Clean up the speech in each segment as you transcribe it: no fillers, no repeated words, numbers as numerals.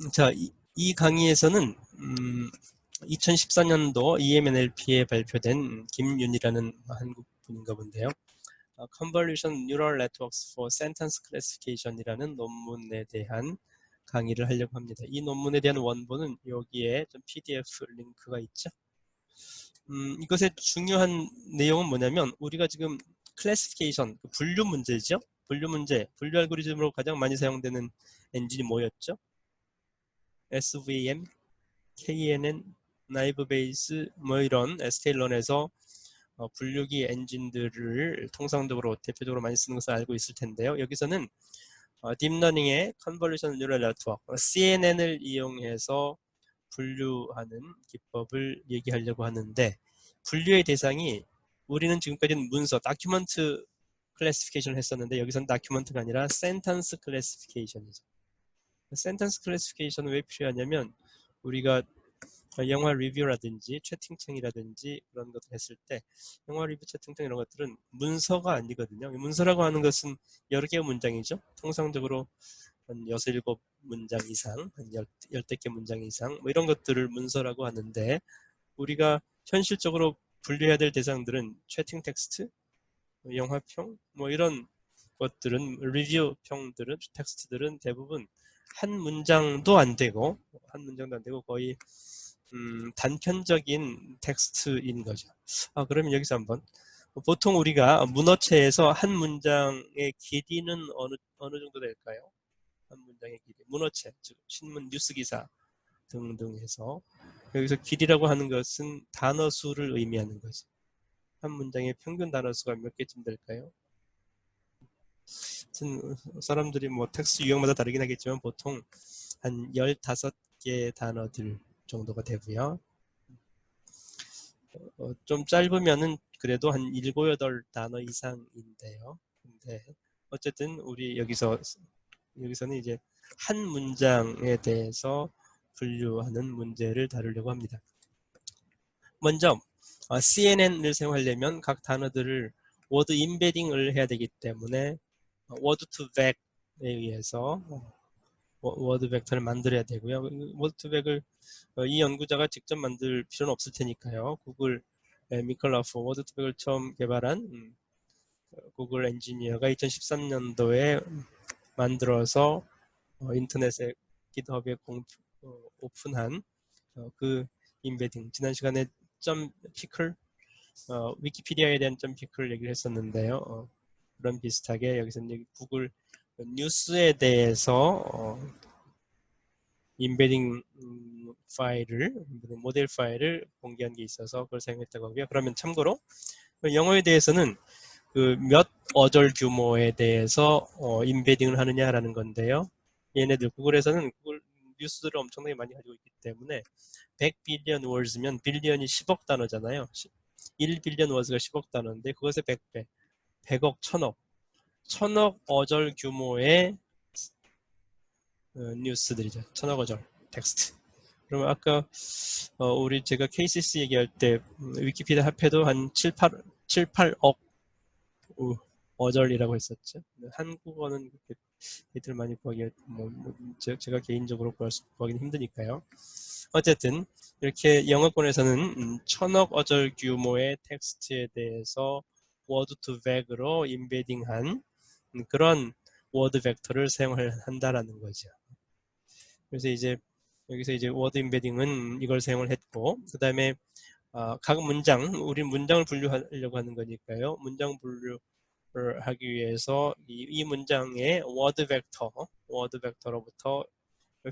자, 이 강의에서는 2014년도 EMNLP에 발표된 김윤이라는 한국 분인가 본데요. Convolution Neural Networks for Sentence Classification이라는 논문에 대한 강의를 하려고 합니다. 이 논문에 대한 원본은 여기에 좀 PDF 링크가 있죠. 이것의 중요한 내용은 뭐냐면 우리가 지금 클래시피케이션, 분류 문제죠. 분류 문제, 분류 알고리즘으로 가장 많이 사용되는 엔진이 뭐였죠? SVM, KNN, 나이브 베이스 뭐 이런 SK런에서 분류기 엔진들을 통상적으로 대표적으로 많이 쓰는 것을 알고 있을 텐데요. 여기서는 딥러닝의 컨볼루션 뉴럴 네트워크 CNN을 이용해서 분류하는 기법을 얘기하려고 하는데 분류의 대상이 우리는 지금까지는 문서, 다큐먼트 클래시피케이션을 했었는데 여기서는 다큐먼트가 아니라 센텐스 클래시피케이션이죠. 센텐스 클래시피케이션은 왜 필요하냐면 우리가 영화 리뷰라든지 채팅창이라든지 그런 것들 했을 때 영화 리뷰 채팅창 이런 것들은 문서가 아니거든요. 문서라고 하는 것은 여러 개의 문장이죠. 통상적으로 한 6, 7문장 이상, 한 10개 문장 이상 뭐 이런 것들을 문서라고 하는데 우리가 현실적으로 분류해야 될 대상들은 채팅 텍스트, 영화평 뭐 이런 것들은 리뷰 평들은 텍스트들은 대부분 한 문장도 안 되고 거의 단편적인 텍스트인 거죠. 그러면 여기서 한번 보통 우리가 문어체에서 한 문장의 길이는 어느 정도 될까요? 한 문장의 길이. 문어체, 즉 신문 뉴스 기사 등등 해서 여기서 길이라고 하는 것은 단어 수를 의미하는 거죠. 한 문장의 평균 단어 수가 몇 개쯤 될까요? 사람들이 뭐 텍스트 유형마다 다르긴 하겠지만 보통 한 15개 단어들 정도가 되고요. 좀 짧으면은 그래도 한 7, 8단어 이상인데요. 근데 어쨌든 우리 여기서는 이제 한 문장에 대해서 분류하는 문제를 다루려고 합니다. 먼저 CNN을 사용하려면 각 단어들을 워드 임베딩을 해야 되기 때문에 워드 투 벡에 의해서 워드 벡터를 만들어야 되고요. 워드 투 벡을 이 연구자가 직접 만들 필요는 없을 테니까요. 구글 미컬라프 워드 투 벡을 처음 개발한 구글 엔지니어가 2013년도에 만들어서 인터넷에 GitHub에 오픈한 그 임베딩. 지난 시간에 점 피클 위키피디아에 대한 점 피클을 얘기를 했었는데요. 그런 비슷하게 여기서는 구글 뉴스에 대해서 임베딩 파일을 모델 파일을 공개한 게 있어서 그걸 사용했다고 하고요. 그러면 참고로 영어에 대해서는 그 몇 어절 규모에 대해서 임베딩을 하느냐라는 건데요. 얘네들 구글에서는 구글 뉴스를 엄청나게 많이 가지고 있기 때문에 100빌리언 월즈면 빌리언이 10억 단어잖아요. 1빌리언 월즈가 10억 단어인데 그것의 100배, 100억, 1000억 어절 규모의 뉴스들이죠. 1000억 어절 텍스트. 그러면 아까 제가 KCC 얘기할 때 위키피디아 합해도 한 7, 8억 어절이라고 했었죠. 한국어는 그렇게 데이터를 많이 구하기가 제가 개인적으로 구하기는 힘드니까요. 어쨌든 이렇게 영어권에서는 1000억 어절 규모의 텍스트에 대해서 워드 투 벡으로 임베딩한 그런 워드 벡터를 사용한다라는 거죠. 그래서 이제 여기서 이제 워드 임베딩은 이걸 사용을 했고 그 다음에 각 문장, 우리 문장을 분류하려고 하는 거니까요. 문장 분류를 하기 위해서 이 문장의 워드 벡터로부터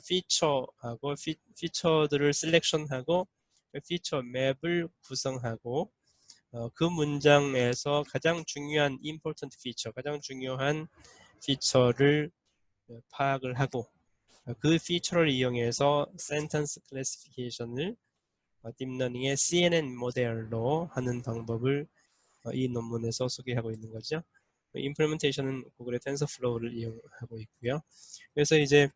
피처하고 피처들을 셀렉션하고 피처 맵을 구성하고 그 문장에서 가장 중요한 important feature, 가장 중요한 피처를 파악을 하고 그 피처를 이용해서 sentence classification을 딥러닝의 CNN 모델로 하는 방법을 이 논문에서 소개하고 있는 거죠. 임플리멘테이션은 구글의 텐서플로우를 이용하고 있고요. 그래서 이제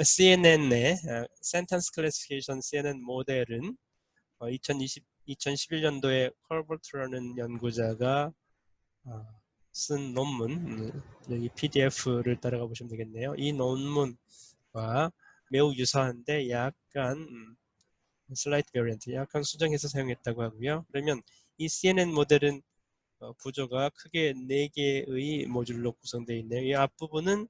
CNN의 Sentence Classification CNN 모델은 2011년도에 컬버트라는 연구자가 쓴 논문, 여기 PDF를 따라가 보시면 되겠네요. 이 논문과 매우 유사한데 약간 슬라이트 베리언트, 약간 수정해서 사용했다고 하고요. 그러면 이 CNN 모델은 구조가 크게 4개의 모듈로 구성되어 있네요. 이 앞부분은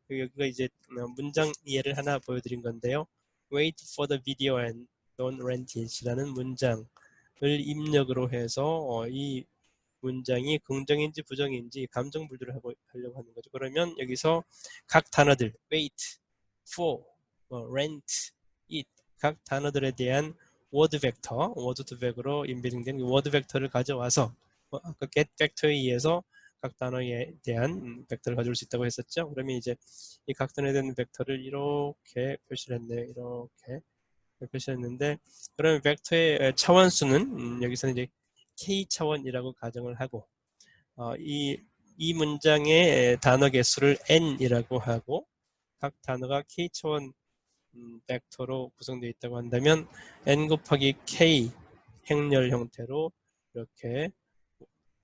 여기가 이제 문장 이해를 하나 보여드린 건데요. Wait for the video and don't rent it이라는 문장을 입력으로 해서 이 문장이 긍정인지 부정인지 감정 분류를 하려고 하는 거죠. 그러면 여기서 각 단어들 wait, for, rent, it 각 단어들에 대한 워드 벡터, 워드 투 벡으로 인베딩된 워드 벡터를 가져와서 아까 get 벡터에 의해서 각 단어에 대한 벡터를 가져올 수 있다고 했었죠. 그러면 이제 이 각 단어에 대한 벡터를 이렇게 표시를 했네요. 이렇게 표시했는데, 그러면 벡터의 차원수는 여기서는 이제 k 차원이라고 가정을 하고 이 문장의 단어 개수를 n이라고 하고 각 단어가 k 차원 벡터로 구성되어 있다고 한다면 n 곱하기 k 행렬 형태로 이렇게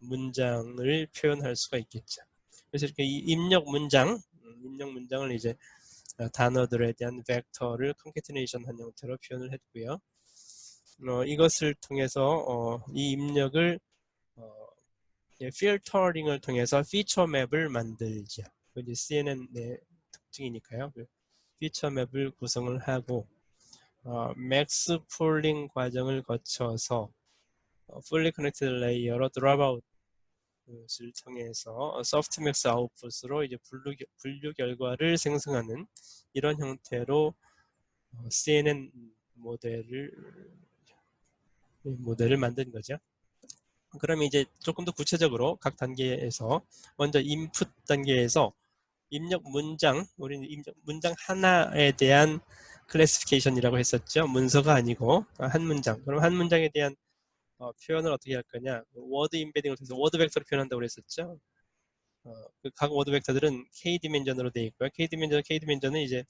문장을 표현할 수가 있겠죠. 그래서 이렇게 이 입력 문장을 이제 단어들에 대한 벡터를 컨캐티네이션 한 형태로 표현을 했고요. 이것을 통해서 이 입력을 필터링을 통해서 피처 맵을 만들죠. 이제 CNN의 특징이니까요. 피처 맵을 구성을 하고 맥스 폴링 과정을 거쳐서 fully connected layer로 드랍아웃을 통해서 소프트맥스 아웃풋으로 이제 분류 결과를 생성하는 이런 형태로 CNN 모델을 만든 거죠. 그러면 이제 조금 더 구체적으로 각 단계에서 먼저 인풋 단계에서 입력 문장, 우리는 입력 문장 하나에 대한 클래시피케이션이라고 했었죠. 문서가 아니고 한 문장. 그럼 한 문장에 대한 표현을 어떻게 할 거냐? 워드 인베딩을 통해서 워드 벡터로 표현한다고 그랬었죠. 각 워드 벡터들은 k 디멘전으로 되어 있고요. k 디멘전은 이제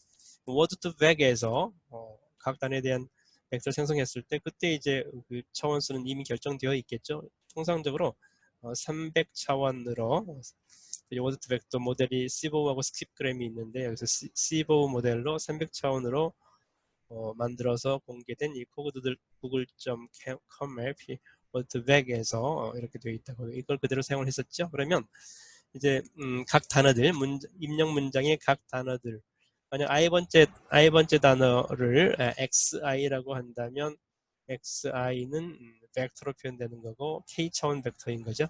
워드 투 벡에서 각 단어에 대한 벡터를 생성했을 때 그때 이제 그 차원수는 이미 결정되어 있겠죠. 통상적으로 300차원으로 워드 투 벡터 모델이 시보우하고 스킵그램이 있는데 여기서 시보우 모델로 300차원으로 만들어서 공개된 이 구글.com의 워드 투 벡에서 이렇게 되어 있다고 이걸 그대로 사용을 했었죠. 그러면 이제 각 단어들 입력 문장의 각 단어들 만약 i번째 단어를 xi라고 한다면 xi는 벡터로 표현되는 거고 k 차원 벡터인 거죠.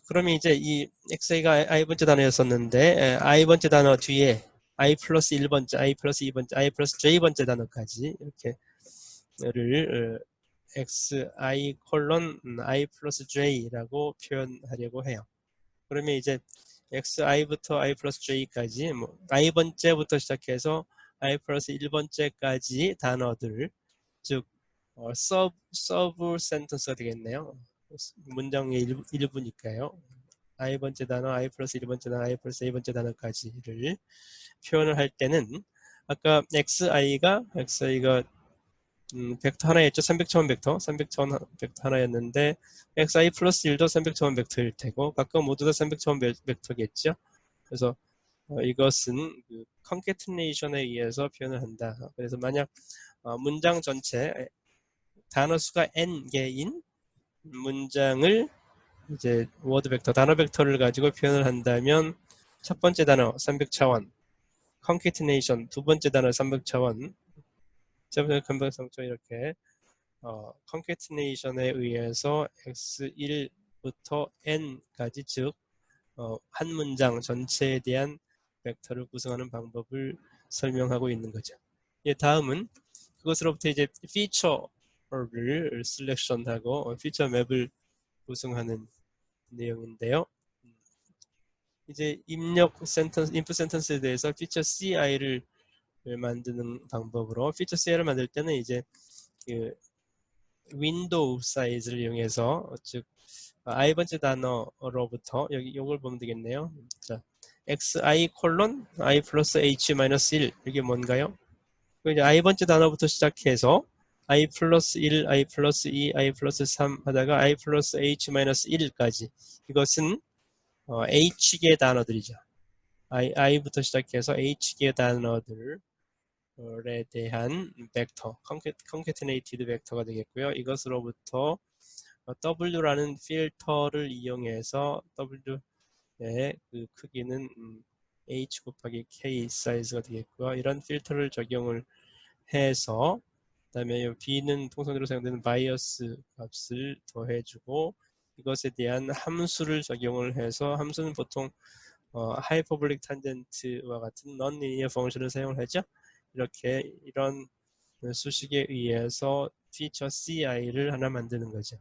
그러면 이제 이 xi가 i번째 단어였었는데 i번째 단어 뒤에 i 플러스 1번째, i 플러스 2번째, i 플러스 j번째 단어까지 이렇게를 xi 콜론 i 플러스 j라고 표현하려고 해요. 그러면 이제 xi부터 i 플러스 j까지 i번째부터 시작해서 i 플러스 1번째까지 단어들 즉 서브 센텐스가 되겠네요. 문장의 일부니까요. i번째 단어, i 플러스 1번째 단어, i 플러스 2번째 단어까지를 표현을 할 때는 아까 xi가 벡터 하나였죠. 300차원 벡터, 300차원 벡터 하나였는데 xi 플러스 1도 300차원 벡터일 테고 각각 모두 다 300차원 벡터겠죠. 그래서 이것은 그 컨캐티네이션에 의해서 표현을 한다. 그래서 만약 문장 전체 단어 수가 n개인 문장을 이제 워드 벡터, 단어 벡터를 가지고 표현을 한다면 첫 번째 단어 300차원, 컨캐티네이션 두 번째 단어 300차원, 세 번째 금방성조 이렇게 컨캐티네이션에 의해서 x1부터 n까지 즉 한 문장 전체에 대한 벡터를 구성하는 방법을 설명하고 있는 거죠. 예, 다음은 그것으로부터 이제 피처를 셀렉션하고 피처 맵을 구성하는 내용인데요. 이제 입력 센텐스, 인풋 센텐스에 대해서 피처 CI를 만드는 방법으로 피처 CI를 만들 때는 이제 그 윈도우 사이즈를 이용해서 즉 i번째 단어로부터 여기 요걸 보면 되겠네요. 자, xi 콜론 i 플러스 h 마이너스 1 이게 뭔가요? 이제 i번째 단어부터 시작해서 i 플러스 1, i 플러스 2, i 플러스 3 하다가 i 플러스 h 마이너스 1까지 이것은 h계 단어들이죠. I부터 시작해서 H계 단어들에 대한 벡터, concatenated 벡터가 되겠고요. 이것으로부터 W라는 필터를 이용해서 W의 그 크기는 H 곱하기 K 사이즈가 되겠고요. 이런 필터를 적용을 해서 그다음에 B는 통상적으로 사용되는 바이어스 값을 더해주고 이것에 대한 함수를 적용을 해서 함수는 보통 하이퍼볼릭 탄젠트와 같은 non-linear 펑션을 사용을 하죠. 이렇게 이런 수식에 의해서 피처 CI를 하나 만드는 거죠.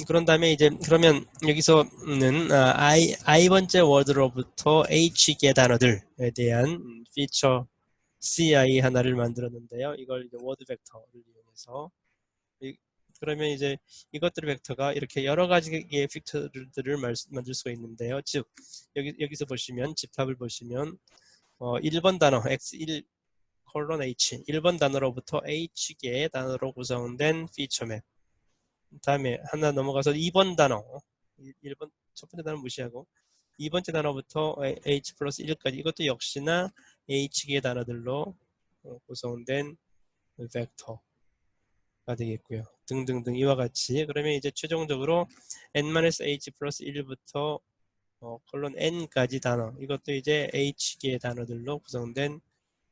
그런 다음에 이제 그러면 여기서는 I 번째 워드로부터 H계 단어들에 대한 피처 CI 하나를 만들었는데요. 이걸 이제 워드 벡터를 이용해서 그러면 이제 이것들의 벡터가 이렇게 여러 가지의 픽처들을 만들 수가 있는데요. 즉 여기서 보시면 집합을 보시면 1번 단어 x1 콜론 h 1번 단어로부터 h개의 단어로 구성된 피처맵. 다음에 하나 넘어가서 2번 단어 1번 첫 번째 단어 무시하고 2번째 단어부터 h 플러스 1까지 이것도 역시나 h개의 단어들로 구성된 벡터가 되겠고요. 등등등 이와 같이 그러면 이제 최종적으로 n-h 플러스 1부터 콜론 n까지 단어 이것도 이제 h개의 단어들로 구성된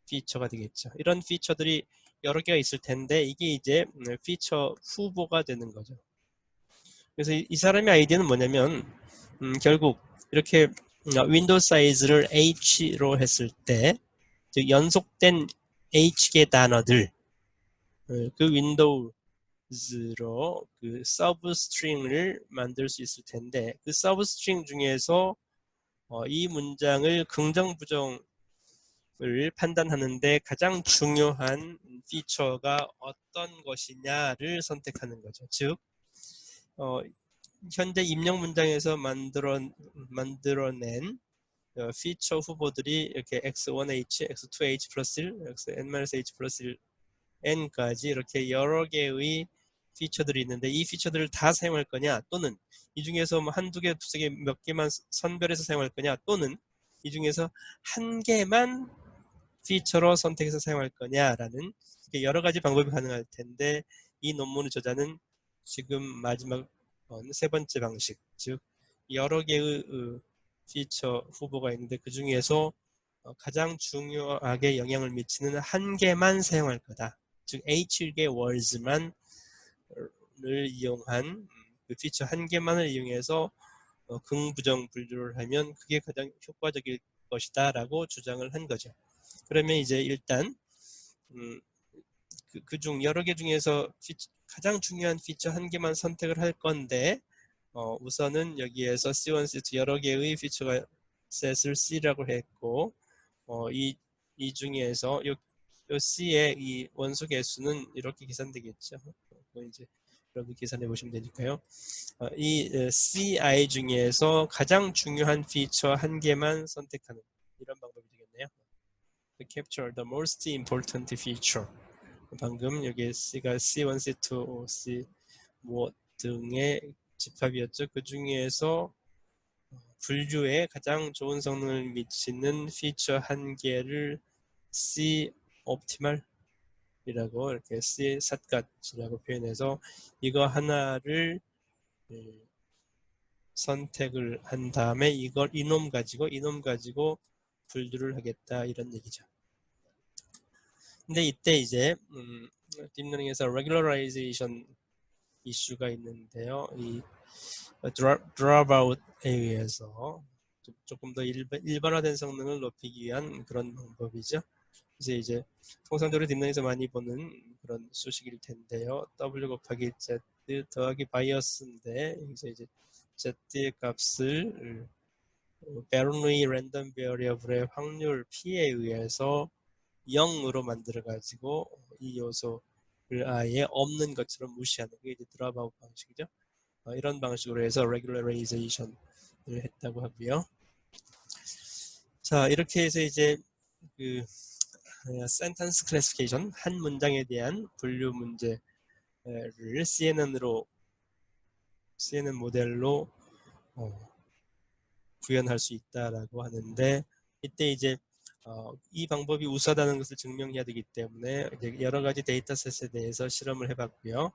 피처가 되겠죠. 이런 피처들이 여러 개가 있을 텐데 이게 이제 피처 후보가 되는 거죠. 그래서 이 사람의 아이디어는 뭐냐면 결국 이렇게 윈도우 사이즈를 h로 했을 때 즉 연속된 h개 단어들 그 윈도우즈로 그 서브 스트링을 만들 수 있을 텐데 그 서브 스트링 중에서 이 문장을 긍정 부정을 판단하는데 가장 중요한 피처가 어떤 것이냐를 선택하는 거죠. 즉 현재 입력 문장에서 만들어낸 피처 후보들이 이렇게 x1h, x2h 플러스 1, xn-h 플러스 1 n까지 이렇게 여러 개의 피처들이 있는데 이 피처들을 다 사용할 거냐 또는 이 중에서 뭐 한두 개, 두세 개, 몇 개만 선별해서 사용할 거냐 또는 이 중에서 한 개만 피처로 선택해서 사용할 거냐라는 여러 가지 방법이 가능할 텐데 이 논문의 저자는 지금 마지막 세 번째 방식 즉 여러 개의 피처 후보가 있는데 그 중에서 가장 중요하게 영향을 미치는 한 개만 사용할 거다. 즉 H개 words만을 이용한 그 피처 한 개만을 이용해서 긍부정 분류를 하면 그게 가장 효과적일 것이다 라고 주장을 한 거죠. 그러면 이제 일단 그중 여러 개 중에서 가장 중요한 피처 한 개만 선택을 할 건데 우선은 여기에서 C1, C2 여러 개의 피처가 셋을 C라고 했고 이 중에서 요 C의 이 원소 개수는 이렇게 계산되겠죠. 이제 여러분 계산해 보시면 되니까요. 이 CI 중에서 가장 중요한 피처 한 개만 선택하는 이런 방법이 되겠네요. Capture the most important feature. 방금 여기 C가 C1, C2, C 뭐 등의 집합이었죠. 그 중에서 분류에 가장 좋은 성능을 미치는 피처 한 개를 C 옵티멀이라고 이렇게 C 삿갓이라고 표현해서 이거 하나를 선택을 한 다음에 이걸 이놈 가지고 분류를 하겠다 이런 얘기죠. 근데 이때 이제 딥러닝에서 regularization 이슈가 있는데요. 이 dropout에 의해서 조금 더 일반화된 성능을 높이기 위한 그런 방법이죠. 그래서 이제 통상적으로 딥러닝에서 많이 보는 그런 수식일 텐데요. W 곱하기 Z 더하기 바이어스인데 이제 Z의 값을 베르누이 랜덤 베리어블의 확률 P에 의해서 0으로 만들어 가지고 이 요소를 아예 없는 것처럼 무시하는 게 이제 드랍아웃 방식이죠. 이런 방식으로 해서 regularization 을 했다고 하고요. 자, 이렇게 해서 이제 그 sentence classification 한 문장에 대한 분류 문제를 CNN 모델로 구현할 수 있다라고 하는데 이때 이제 이 방법이 우수하다는 것을 증명해야 되기 때문에 이제 여러 가지 데이터셋에 대해서 실험을 해봤고요.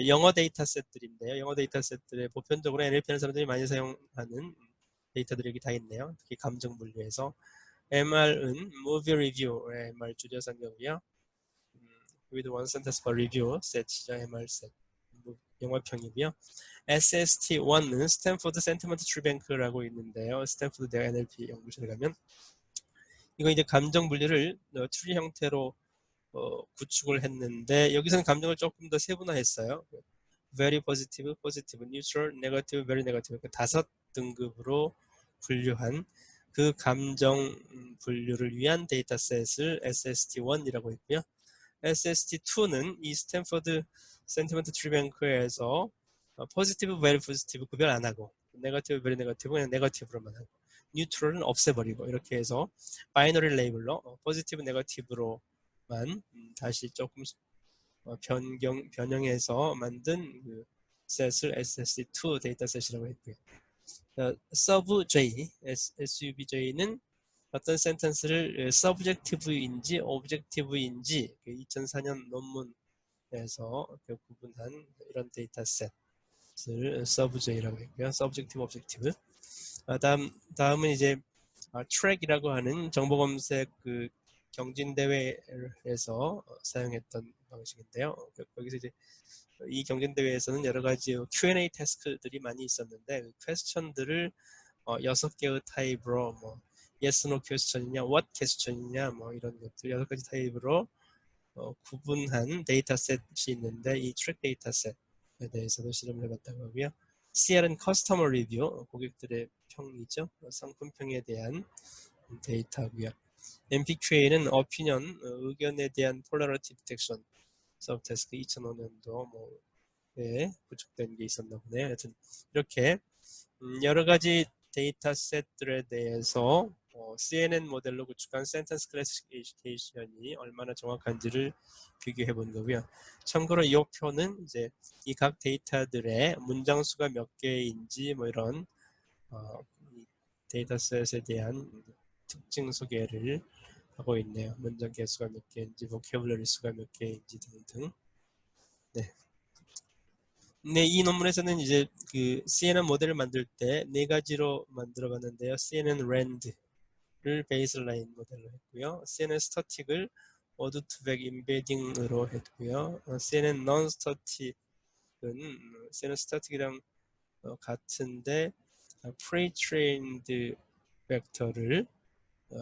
영어 데이터셋들인데요. 영어 데이터셋들에 보편적으로 NLP 하는 사람들이 많이 사용하는 데이터들이 여기 다 있네요. 특히 감정 분류에서 MR은 Movie Review의 MR 줄여서 한 거고요. with one sentence per review set이죠. MR set. 영화평이고요. SST1은 스탠포드 센티먼트 트리 뱅크라고 있는데요. 스탠포드 대학 NLP 연구실에 가면 이거 이제 감정 분류를 트리 형태로 구축을 했는데 여기서는 감정을 조금 더 세분화했어요. very positive, positive, neutral, negative, very negative 그 5등급으로 분류한 그 감정 분류를 위한 데이터셋을 SST1이라고 했고요. SST2는 이 스탠퍼드 센티먼트 트리뱅크에서 포지티브, 베리 포지티브 구별 안 하고 네거티브, 베리 네거티브 그냥 네거티브로만 하고 뉴트럴은 없애버리고 이렇게 해서 바이너리 레이블로 포지티브, 네거티브로만 다시 조금 변형해서 만든 그 셋을 SST2 데이터셋이라고 했고요. SUBJ, SUBJ는 어떤 센텐스를 서브젝티브인지 오브젝티브인지 2004년 논문에서 구분한 이런 데이터셋을 서브제이라고 했고요. 서브젝티브, 오브젝티브. 다음은 이제 트랙이라고 하는 정보검색 그 경진대회에서 사용했던 방식인데요. 거기서 이제 이 경진대회에서는 여러 가지 Q&A 태스크들이 많이 있었는데 그 퀘스천들을 6개의 타입으로 뭐 yes, no 퀘스천이냐, what 퀘스천이냐 뭐 이런 것들 6가지 타입으로 구분한 데이터셋이 있는데 이 트랙 데이터셋에 대해서도 실험을 해봤다고 하고요. CL은 커스터머 리뷰, 고객들의 평이죠. 상품평에 대한 데이터고요. MPQA는 오피니언, 의견에 대한 폴라리티 디텍션 서브테스트 2005년도 뭐에 구축된 게 있었나 보네요. 하여튼 이렇게 여러 가지 데이터셋들에 대해서 CNN 모델로 구축한 센텐스 클래시피케이션이 얼마나 정확한지를 비교해 본 거고요. 참고로 이 표는 이제 이 각 데이터들의 문장 수가 몇 개인지 뭐 이런 데이터셋에 대한 특징 소개를 하고 있네요. 문장 개수가 몇 개인지, 보캐블러리 수가 몇 개인지 등등. 네. 네, 이 논문에서는 이제 그 CNN 모델을 만들 때 4가지로 만들어 봤는데요. CNN 랜드를 베이스라인 모델로 했고요. CNN 스타틱을 워드 투백 임베딩으로 했고요. CNN non static은 CNN 스타틱이랑 같은데 pre-trained 벡터를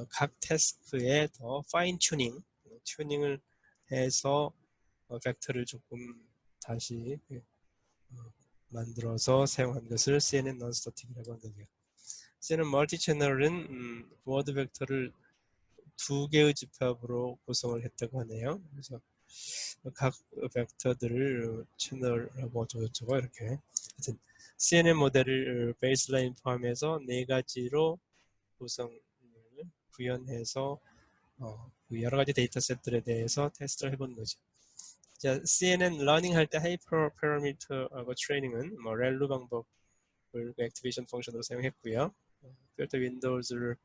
각 태스크에 더 파인 튜닝을 해서 벡터를 조금 다시 만들어서 사용한 것을 CNN non-static이라고 한다고요. CNN 멀티 채널은 워드 벡터를 2개의 집합으로 구성을 했다고 하네요. 그래서 각 벡터들을 채널하고 어쩌고저쩌고 이렇게 하여튼 CNN 모델을 베이스라인 포함해서 4가지로 구성을 구현해서 그 여러 가지 데이터셋들에 대해서 테스트를 해본 거죠. 자, CNN 러닝 할 때 하이퍼 패러미터하고 트레이닝은 뭐 렐루 방법을 액티베이션 펑션으로 사용했고요. 필터 윈도우즈를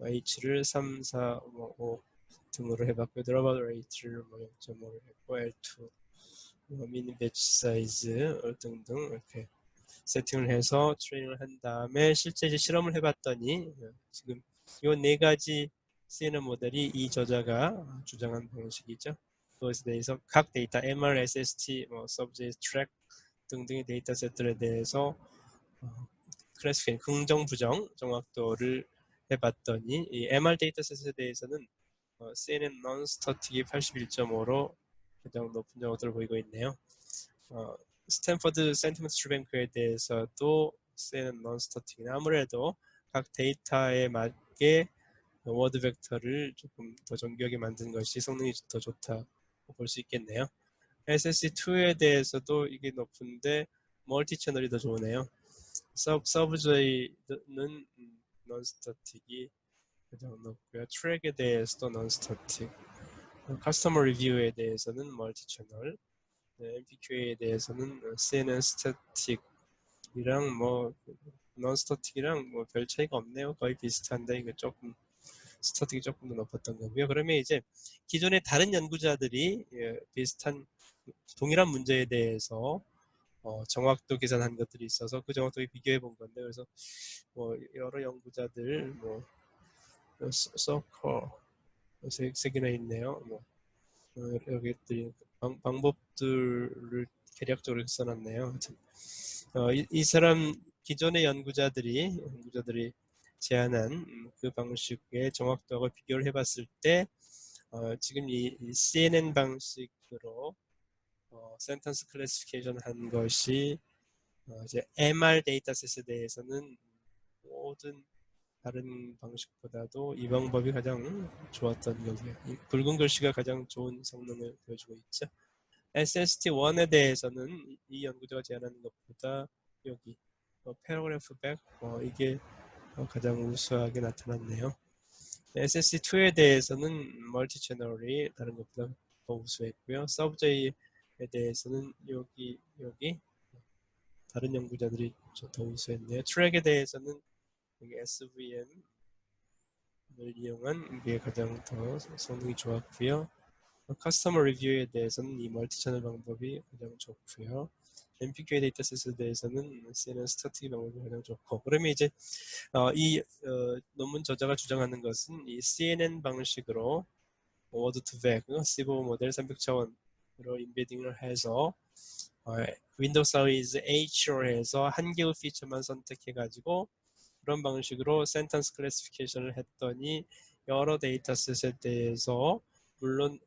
H를 3, 4, 5 등으로 해봤고요. 드롭아웃 레이트를 0.5를 했고 L2, 미니 배치 사이즈 등등 이렇게 세팅을 해서 트레이닝을 한 다음에 실제 이제 실험을 해봤더니 지금 이 4가지 CNN 모델이 이 저자가 주장한 방식이죠. 그것에 대해서 각 데이터 MR, SST, 서브젝트, 트랙 등등의 데이터셋들에 대해서 클래스피케이션 긍정, 부정 정확도를 해봤더니 이 MR 데이터셋에 대해서는 CNN non-static이 81.5로 가장 높은 정확도를 보이고 있네요. 스탠퍼드 센티먼트 트리뱅크에 대해서도 CNN non-static이 아무래도 각 데이터에 맞게 워드 벡터를 조금 더 정교하게 만든 것이 성능이 더 좋다고 볼 수 있겠네요. SSC2에 대해서도 이게 높은데 멀티 채널이 더 좋으네요. 서브제이는 non-static이 가장 높고요. 트랙에 대해서도 non-static. 커스터머 리뷰에 대해서는 멀티 채널. MPQA에 대해서는 CNN 스태틱이랑 non-static이랑 뭐 별 차이가 없네요. 거의 비슷한데 이거 조금 스타틱이 조금 더 높았던 거고요. 그러면 이제 기존의 다른 연구자들이 비슷한 동일한 문제에 대해서 정확도 계산한 것들이 있어서 그 정확도에 비교해 본 건데, 그래서 뭐 여러 연구자들 뭐 서커 세 개나 있네요. 뭐 여기들이 방법들을 계략적으로 써놨네요. 이 사람 기존의 연구자들이 제안한 그 방식의 정확도하고 비교를 해봤을 때 지금 이 CNN 방식으로 센턴스 클래시피케이션 한 것이 이제 MR 데이터셋에 대해서는 모든 다른 방식보다도 이 방법이 가장 좋았던 거고요. 이 굵은 글씨가 가장 좋은 성능을 보여주고 있죠. SST1에 대해서는 이 연구자가 제안하는 것보다 여기 패러그래프 백 이게 가장 우수하게 나타났네요. SST2에 대해서는 멀티 채널이 다른 것보다 더 우수했고요. 서브제이에 대해서는 여기 다른 연구자들이 더 우수했네요. 트랙에 대해서는 여기 SVM을 이용한 게 가장 더 성능이 좋았고요. 커스터머 리뷰에 대해서는 이 멀티 채널 방법이 가장 좋고요. MPQA 데이터셋에 대해서는 CNN 스타틱 방법이 가장 좋고, 그러면 이제 이 논문 저자가 주장하는 것은 이 CNN 방식으로 워드 투 벡, 시보 모델 300차원으로 인베딩을 해서 윈도우 사이즈 H로 해서 한 개의 피처만 선택해가지고 그런 방식으로 센턴스 클래시피케이션을 했더니 여러 데이터셋에 대해서 물론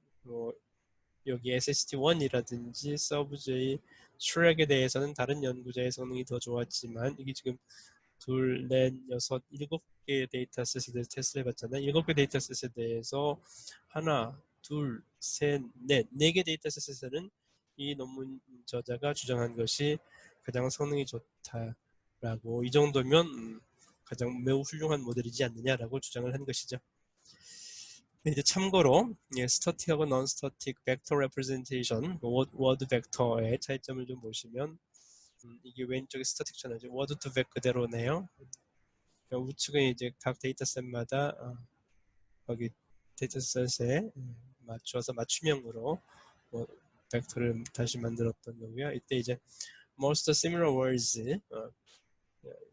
여기 SST1이라든지 서브제이 트랙에 대해서는 다른 연구자의 성능이 더 좋았지만 이게 지금 둘, 넷, 여섯, 일곱 개의 데이터셋에 대해서 테스트를 해봤잖아요. 일곱 개 데이터셋에 대해서 하나, 둘, 셋, 넷, 네 개 데이터셋에서는 이 논문 저자가 주장한 것이 가장 성능이 좋다라고, 이 정도면 가장 매우 훌륭한 모델이지 않느냐라고 주장을 한 것이죠. 이제 참고로 스타틱하고 non-static 벡터 레프레젠테이션, 워드 벡터의 차이점을 좀 보시면 이게 왼쪽에 스타틱 채널이죠. 워드 투 벡 그대로네요. 우측은 이제 각 데이터셋마다 거기 데이터셋에 맞춰서 맞춤형으로 벡터를 다시 만들었던 거고요. 이때 이제 most similar words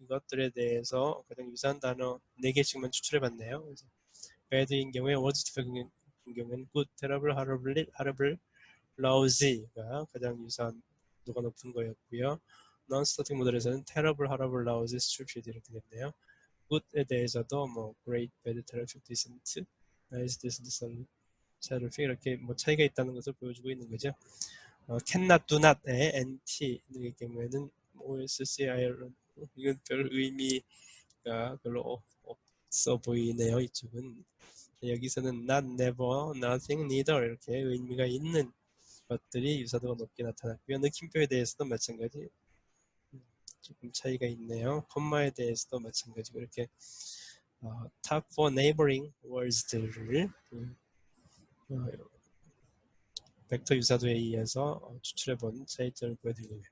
이것들에 대해서 가장 유사한 단어 4개씩만 추출해봤네요. bad인 경우에 words to vec인 경우에는 good, terrible, horrible, lousy가 가장 유사도가 높은 거였고요. non-static 모델에서는 terrible, horrible, lousy, stupid 이렇게 됐네요. good에 대해서도 뭐 great, bad, terrific, decent, nice, decent, terrific 이렇게 뭐 차이가 있다는 것을 보여주고 있는 거죠. cannot, do not의 NT의 경우에는 OSCIR 이건 별 의미가 별로 없어 보이네요. 이쪽은 여기서는 not, never, nothing, neither 이렇게 의미가 있는 것들이 유사도가 높게 나타났고요. 느낌표에 대해서도 마찬가지 조금 차이가 있네요. 콤마에 대해서도 마찬가지고 이렇게 top 4 neighboring words들을 벡터 유사도에 의해서 추출해본 차이점을 보여드리고요.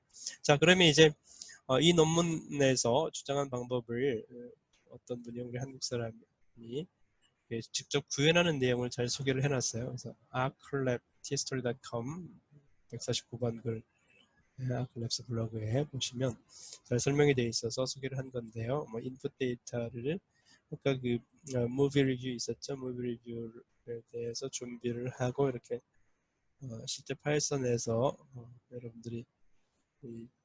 자, 그러면 이제 이 논문에서 주장한 방법을 어떤 분이 우리 한국 사람이 직접 구현하는 내용을 잘 소개를 해놨어요. 그래서 arclab.tstory.com 149번 글 아클랩스 블로그에 보시면 잘 설명이 되어 있어서 소개를 한 건데요. 뭐 인풋 데이터를 아까 그 무비 리뷰 있었죠. 무비 리뷰에 대해서 준비를 하고 이렇게 실제 파이썬에서 여러분들이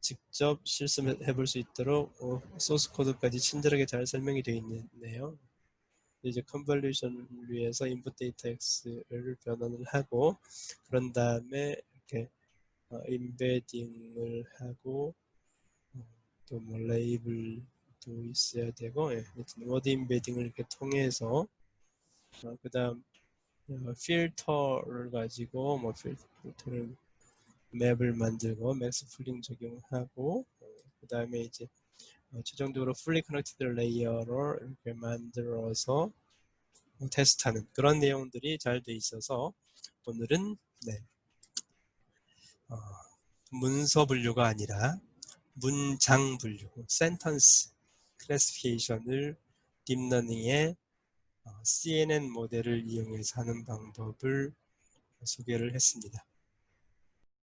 직접 실습해 볼 수 있도록 소스 코드까지 친절하게 잘 설명이 되어 있네요. 이제 컨볼루션을 위해서 인풋 데이터 X를 변환을 하고 그런 다음에 이렇게 임베딩을 하고 또 뭐 레이블도 있어야 되고 워드 임베딩을 이렇게 통해서 그 다음 필터를 가지고 뭐 필터를 맵을 만들고 맥스 풀링 적용하고 그 다음에 이제 최종적으로 fully connected 레이어를 이렇게 만들어서 테스트하는 그런 내용들이 잘 돼 있어서 오늘은 문서 분류가 아니라 문장 분류, 센턴스 클래시피케이션을 딥러닝의 CNN 모델을 이용해서 하는 방법을 소개를 했습니다.